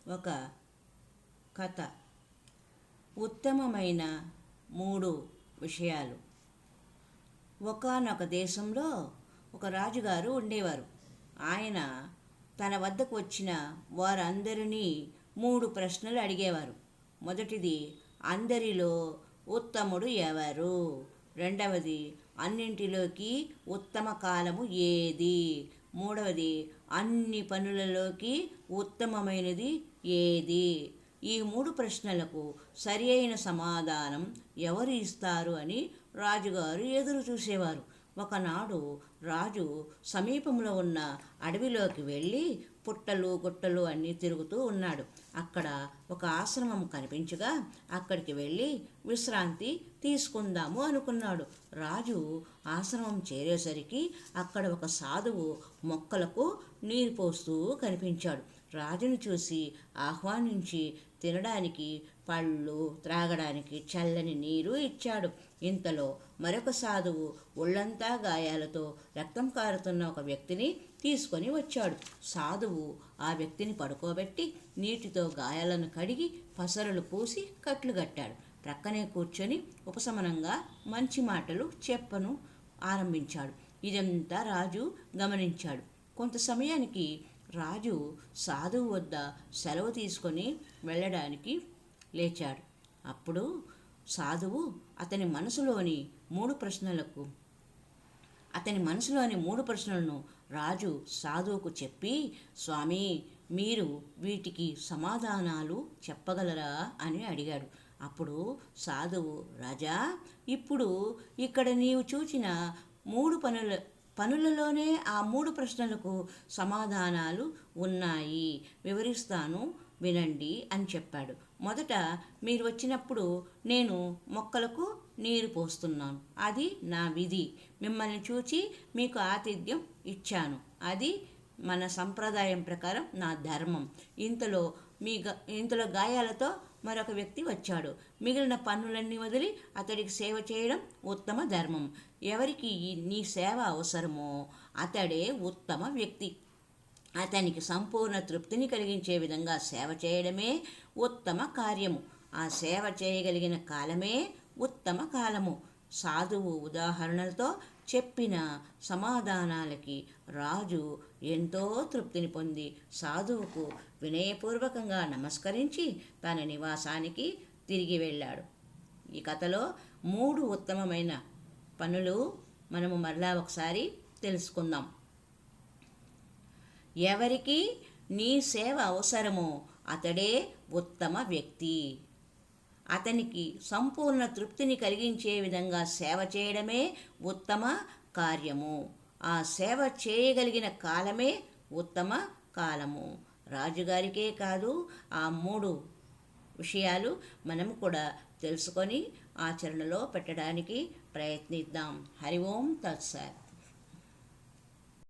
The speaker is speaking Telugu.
ఒక కథ. ఉత్తమమైన 3 విషయాలు. ఒకానొక దేశంలో ఒక రాజుగారు ఉండేవారు. ఆయన తన వద్దకు వచ్చిన వారందరినీ 3 ప్రశ్నలు అడిగేవారు. మొదటిది, అందరిలో ఉత్తముడు ఎవరు? రెండవది, అన్నింటిలోకి ఉత్తమ కాలము ఏది? మూడవది, అన్ని పనులలోకి ఉత్తమమైనది ఏది? ఈ 3 ప్రశ్నలకు సరి అయిన సమాధానం ఎవరు ఇస్తారు అని రాజుగారు ఎదురు చూసేవారు. ఒకనాడు రాజు సమీపంలో ఉన్న అడవిలోకి వెళ్ళి పుట్టలు గుట్టలు అన్నీ తిరుగుతూ ఉన్నాడు. అక్కడ ఒక ఆశ్రమం కనిపించగా అక్కడికి వెళ్ళి విశ్రాంతి తీసుకుందాము అనుకున్నాడు. రాజు ఆశ్రమం చేరేసరికి అక్కడ ఒక సాధువు మొక్కలకు నీరు పోస్తూ కనిపించాడు. రాజును చూసి ఆహ్వానించి తినడానికి పళ్ళు, త్రాగడానికి చల్లని నీరు ఇచ్చాడు. ఇంతలో మరొక సాధువు ఒళ్ళంతా గాయాలతో రక్తం కారుతున్న ఒక వ్యక్తిని తీసుకొని వచ్చాడు. సాధువు ఆ వ్యక్తిని పడుకోబెట్టి నీటితో గాయాలను కడిగి పసరులు పూసి కట్లు కట్టాడు. ప్రక్కనే కూర్చొని ఉపశమనంగా మంచి మాటలు చెప్పను ఆరంభించాడు. ఇదంతా రాజు గమనించాడు. కొంత సమయానికి రాజు సాధువు వద్ద సెలవు తీసుకొని వెళ్ళడానికి లేచాడు. అప్పుడు సాధువు అతని మనసులోని 3 ప్రశ్నలను రాజు సాధువుకు చెప్పి, స్వామి, మీరు వీటికి సమాధానాలు చెప్పగలరా అని అడిగాడు. అప్పుడు సాధువు, రాజా, ఇప్పుడు ఇక్కడ నీవు చూచిన 3 పనులలోనే ఆ 3 ప్రశ్నలకు సమాధానాలు ఉన్నాయి. వివరిస్తాను, వినండి అని చెప్పాడు. మొదట, మీరు వచ్చినప్పుడు నేను మొక్కలకు నీరు పోస్తున్నాను. అది నా విధి. మిమ్మల్ని చూచి మీకు ఆతిథ్యం ఇచ్చాను. అది మన సంప్రదాయం ప్రకారం నా ధర్మం. ఇంతలో గాయాలతో మరొక వ్యక్తి వచ్చాడు. మిగిలిన పనులన్నీ వదిలి అతడికి సేవ చేయడం ఉత్తమ ధర్మం. ఎవరికి నీ సేవ అవసరమో అతడే ఉత్తమ వ్యక్తి. అతనికి సంపూర్ణ తృప్తిని కలిగించే విధంగా సేవ చేయడమే ఉత్తమ కార్యము. ఆ సేవ చేయగలిగిన కాలమే ఉత్తమ కాలము. సాధువు ఉదాహరణలతో చెప్పిన సమాధానాలకి రాజు ఎంతో తృప్తిని పొంది సాధువుకు వినయపూర్వకంగా నమస్కరించి తన నివాసానికి తిరిగి వెళ్ళాడు. ఈ కథలో 3 ఉత్తమమైన పనులు మనము మరలా ఒకసారి తెలుసుకుందాం. ఎవరికి నీ సేవ అవసరమో అతడే ఉత్తమ వ్యక్తి. అతనికి సంపూర్ణ తృప్తిని కలిగించే విధంగా సేవ చేయడమే ఉత్తమ కార్యము. ఆ సేవ చేయగలిగిన కాలమే ఉత్తమ కాలము. రాజుగారికే కాదు, ఆ 3 విషయాలు మనం కూడా తెలుసుకొని ఆచరణలో పెట్టడానికి ప్రయత్నిద్దాం. హరి ఓం తత్సత్.